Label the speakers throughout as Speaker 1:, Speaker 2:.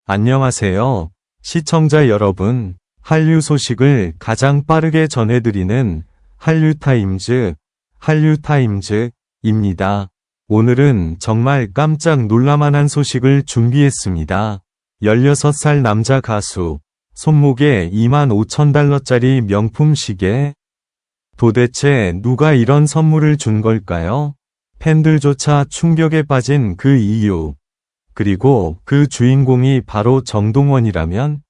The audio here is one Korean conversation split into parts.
Speaker 1: 안녕하세요. 시청자 여러분, 한류 소식을 가장 빠르게 전해드리는 한류타임즈입니다. 오늘은 정말 깜짝 놀랄만한 소식을 준비했습니다. 16살 남자 가수, 손목에 25,000달러짜리 명품 시계? 도대체 누가 이런 선물을 준 걸까요? 팬들조차 충격에 빠진 그 이유. 그리고 그 주인공이 바로 정동원이라면?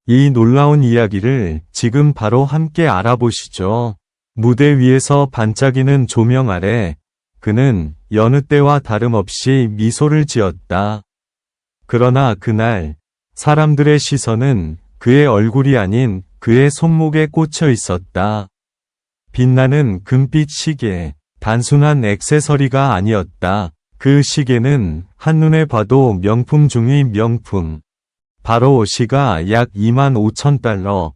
Speaker 1: 이 놀라운 이야기를 지금 바로 함께 알아보시죠. 무대 위에서 반짝이는 조명 아래 그는 여느 때와 다름없이 미소를 지었다. 그러나 그날 사람들의 시선은 그의 얼굴이 아닌 그의 손목에 꽂혀 있었다. 빛나는 금빛 시계, 단순한 액세서리가 아니었다. 그 시계는 한눈에 봐도 명품 중의 명품. 바로 시가 약 25,000달러,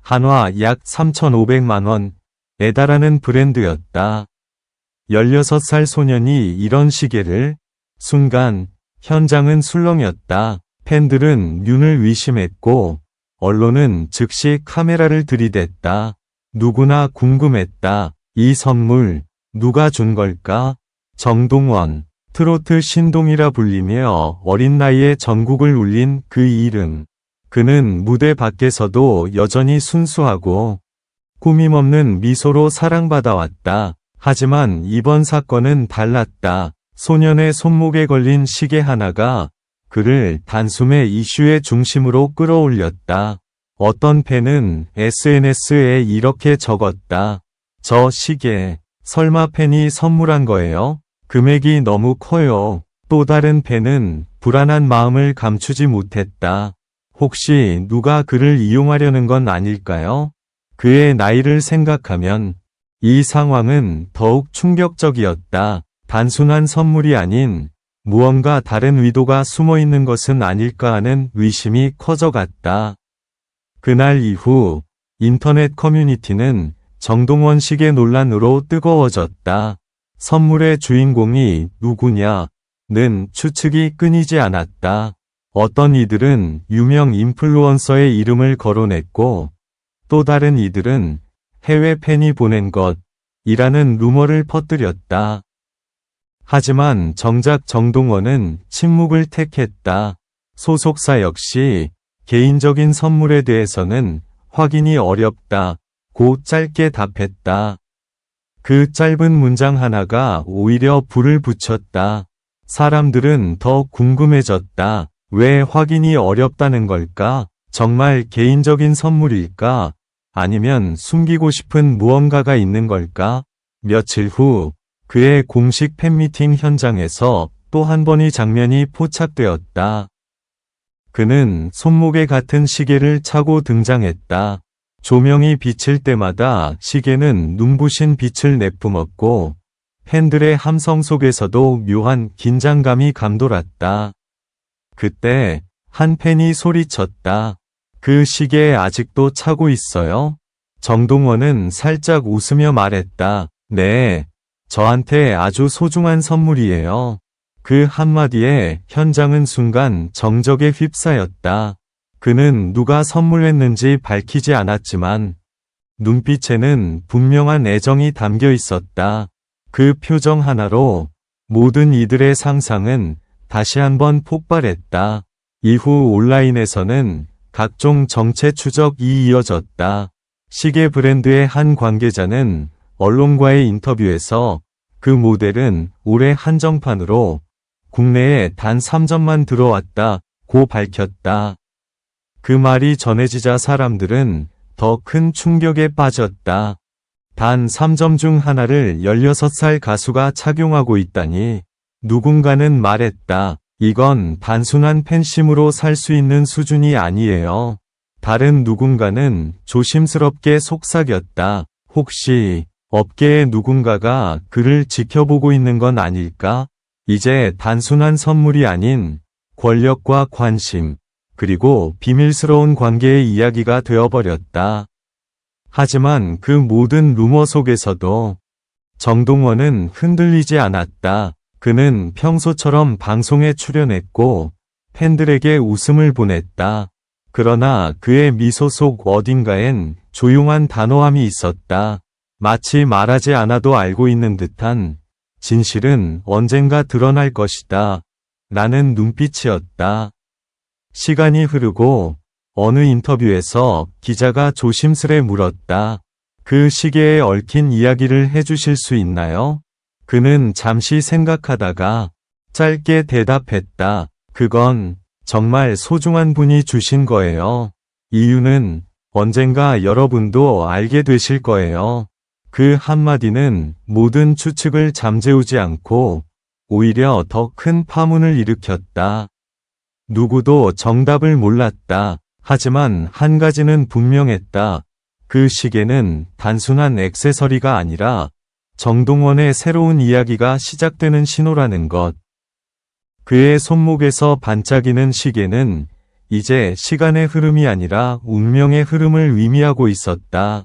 Speaker 1: 한화 약 3,500만원에 달하는 브랜드였다. 16살 소년이 이런 시계를? 순간 현장은 술렁였다. 팬들은 눈을 의심했고 언론은 즉시 카메라를 들이댔다. 누구나 궁금했다. 이 선물 누가 준 걸까? 정동원. 트로트 신동이라 불리며 어린 나이에 전국을 울린 그 이름. 그는 무대 밖에서도 여전히 순수하고 꾸밈없는 미소로 사랑받아왔다. 하지만 이번 사건은 달랐다. 소년의 손목에 걸린 시계 하나가 그를 단숨에 이슈의 중심으로 끌어올렸다. 어떤 팬은 SNS에 이렇게 적었다. 저 시계, 설마 팬이 선물한 거예요? 금액이 너무 커요. 또 다른 팬은 불안한 마음을 감추지 못했다. 혹시 누가 그를 이용하려는 건 아닐까요? 그의 나이를 생각하면 이 상황은 더욱 충격적이었다. 단순한 선물이 아닌 무언가 다른 의도가 숨어 있는 것은 아닐까 하는 의심이 커져갔다. 그날 이후 인터넷 커뮤니티는 정동원 시계 논란으로 뜨거워졌다. 선물의 주인공이 누구냐는 추측이 끊이지 않았다. 어떤 이들은 유명 인플루언서의 이름을 거론했고 또 다른 이들은 해외 팬이 보낸 것이라는 루머를 퍼뜨렸다. 하지만 정작 정동원은 침묵을 택했다. 소속사 역시 개인적인 선물에 대해서는 확인이 어렵다고 짧게 답했다. 그 짧은 문장 하나가 오히려 불을 붙였다. 사람들은 더 궁금해졌다. 왜 확인이 어렵다는 걸까? 정말 개인적인 선물일까? 아니면 숨기고 싶은 무언가가 있는 걸까? 며칠 후 그의 공식 팬미팅 현장에서 또 한 번의 장면이 포착되었다. 그는 손목에 같은 시계를 차고 등장했다. 조명이 비칠 때마다 시계는 눈부신 빛을 내뿜었고 팬들의 함성 속에서도 묘한 긴장감이 감돌았다. 그때 한 팬이 소리쳤다. 그 시계 아직도 차고 있어요? 정동원은 살짝 웃으며 말했다. 네, 저한테 아주 소중한 선물이에요. 그 한마디에 현장은 순간 정적에 휩싸였다. 그는 누가 선물했는지 밝히지 않았지만 눈빛에는 분명한 애정이 담겨 있었다. 그 표정 하나로 모든 이들의 상상은 다시 한번 폭발했다. 이후 온라인에서는 각종 정체 추적이 이어졌다. 시계 브랜드의 한 관계자는 언론과의 인터뷰에서 그 모델은 올해 한정판으로 국내에 단 3점만 들어왔다고 밝혔다. 그 말이 전해지자 사람들은 더 큰 충격에 빠졌다. 단 3점 중 하나를 16살 가수가 착용하고 있다니. 누군가는 말했다. 이건 단순한 팬심으로 살 수 있는 수준이 아니에요. 다른 누군가는 조심스럽게 속삭였다. 혹시 업계의 누군가가 그를 지켜보고 있는 건 아닐까? 이제 단순한 선물이 아닌 권력과 관심, 그리고 비밀스러운 관계의 이야기가 되어버렸다. 하지만 그 모든 루머 속에서도 정동원은 흔들리지 않았다. 그는 평소처럼 방송에 출연했고 팬들에게 웃음을 보냈다. 그러나 그의 미소 속 어딘가엔 조용한 단호함이 있었다. 마치 말하지 않아도 알고 있는 듯한 진실은 언젠가 드러날 것이다. 라는 눈빛이었다. 시간이 흐르고 어느 인터뷰에서 기자가 조심스레 물었다. 그 시계에 얽힌 이야기를 해주실 수 있나요? 그는 잠시 생각하다가 짧게 대답했다. 그건 정말 소중한 분이 주신 거예요. 이유는 언젠가 여러분도 알게 되실 거예요. 그 한마디는 모든 추측을 잠재우지 않고 오히려 더 큰 파문을 일으켰다. 누구도 정답을 몰랐다. 하지만 한 가지는 분명했다. 그 시계는 단순한 액세서리가 아니라 정동원의 새로운 이야기가 시작되는 신호라는 것. 그의 손목에서 반짝이는 시계는 이제 시간의 흐름이 아니라 운명의 흐름을 의미하고 있었다.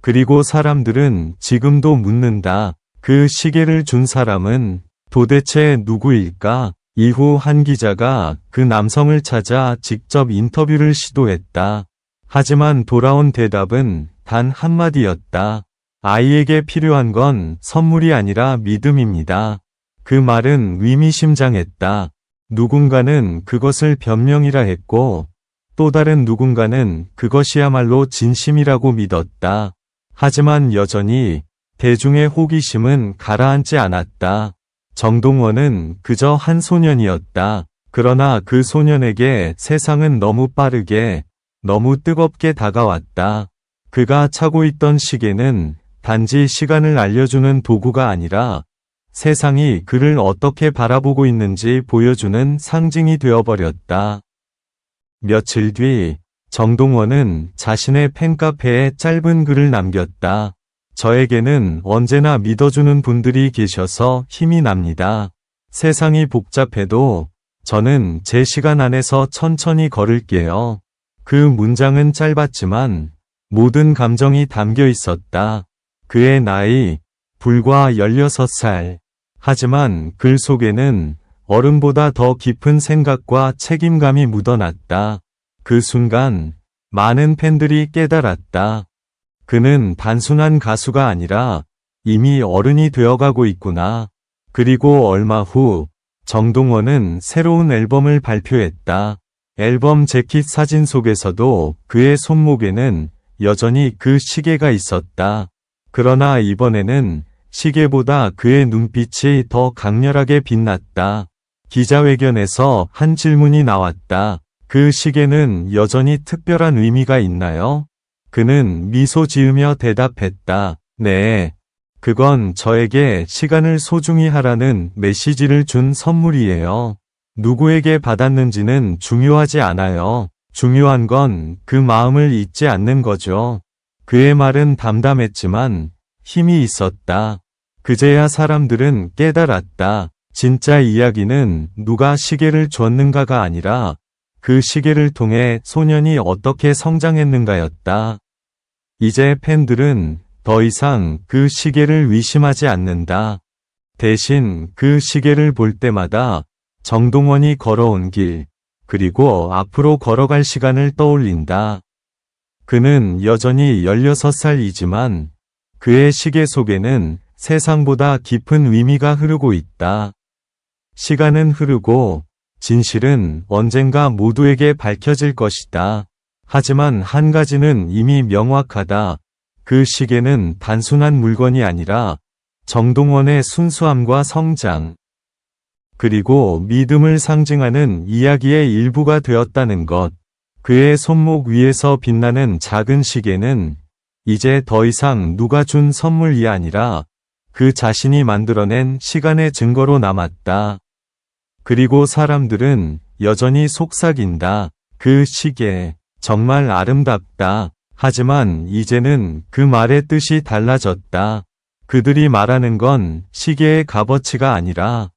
Speaker 1: 그리고 사람들은 지금도 묻는다. 그 시계를 준 사람은 도대체 누구일까? 이후 한 기자가 그 남성을 찾아 직접 인터뷰를 시도했다. 하지만 돌아온 대답은 단 한마디였다. 아이에게 필요한 건 선물이 아니라 믿음입니다. 그 말은 의미심장했다. 누군가는 그것을 변명이라 했고 또 다른 누군가는 그것이야말로 진심이라고 믿었다. 하지만 여전히 대중의 호기심은 가라앉지 않았다. 정동원은 그저 한 소년이었다. 그러나 그 소년에게 세상은 너무 빠르게, 너무 뜨겁게 다가왔다. 그가 차고 있던 시계는 단지 시간을 알려주는 도구가 아니라 세상이 그를 어떻게 바라보고 있는지 보여주는 상징이 되어버렸다. 며칠 뒤, 정동원은 자신의 팬카페에 짧은 글을 남겼다. 저에게는 언제나 믿어주는 분들이 계셔서 힘이 납니다. 세상이 복잡해도 저는 제 시간 안에서 천천히 걸을게요. 그 문장은 짧았지만 모든 감정이 담겨 있었다. 그의 나이, 불과 16살. 하지만 글 속에는 어른보다 더 깊은 생각과 책임감이 묻어났다. 그 순간 많은 팬들이 깨달았다. 그는 단순한 가수가 아니라 이미 어른이 되어가고 있구나. 그리고 얼마 후 정동원은 새로운 앨범을 발표했다. 앨범 재킷 사진 속에서도 그의 손목에는 여전히 그 시계가 있었다. 그러나 이번에는 시계보다 그의 눈빛이 더 강렬하게 빛났다. 기자회견에서 한 질문이 나왔다. 그 시계는 여전히 특별한 의미가 있나요? 그는 미소 지으며 대답했다. 네. 그건 저에게 시간을 소중히 하라는 메시지를 준 선물이에요. 누구에게 받았는지는 중요하지 않아요. 중요한 건 그 마음을 잊지 않는 거죠. 그의 말은 담담했지만 힘이 있었다. 그제야 사람들은 깨달았다. 진짜 이야기는 누가 시계를 줬는가가 아니라 그 시계를 통해 소년이 어떻게 성장했는가였다. 이제 팬들은 더 이상 그 시계를 의심하지 않는다. 대신 그 시계를 볼 때마다 정동원이 걸어온 길, 그리고 앞으로 걸어갈 시간을 떠올린다. 그는 여전히 16살이지만 그의 시계 속에는 세상보다 깊은 의미가 흐르고 있다. 시간은 흐르고 진실은 언젠가 모두에게 밝혀질 것이다. 하지만 한 가지는 이미 명확하다. 그 시계는 단순한 물건이 아니라 정동원의 순수함과 성장, 그리고 믿음을 상징하는 이야기의 일부가 되었다는 것. 그의 손목 위에서 빛나는 작은 시계는 이제 더 이상 누가 준 선물이 아니라 그 자신이 만들어낸 시간의 증거로 남았다. 그리고 사람들은 여전히 속삭인다. 그 시계, 정말 아름답다. 하지만 이제는 그 말의 뜻이 달라졌다. 그들이 말하는 건 시계의 값어치가 아니라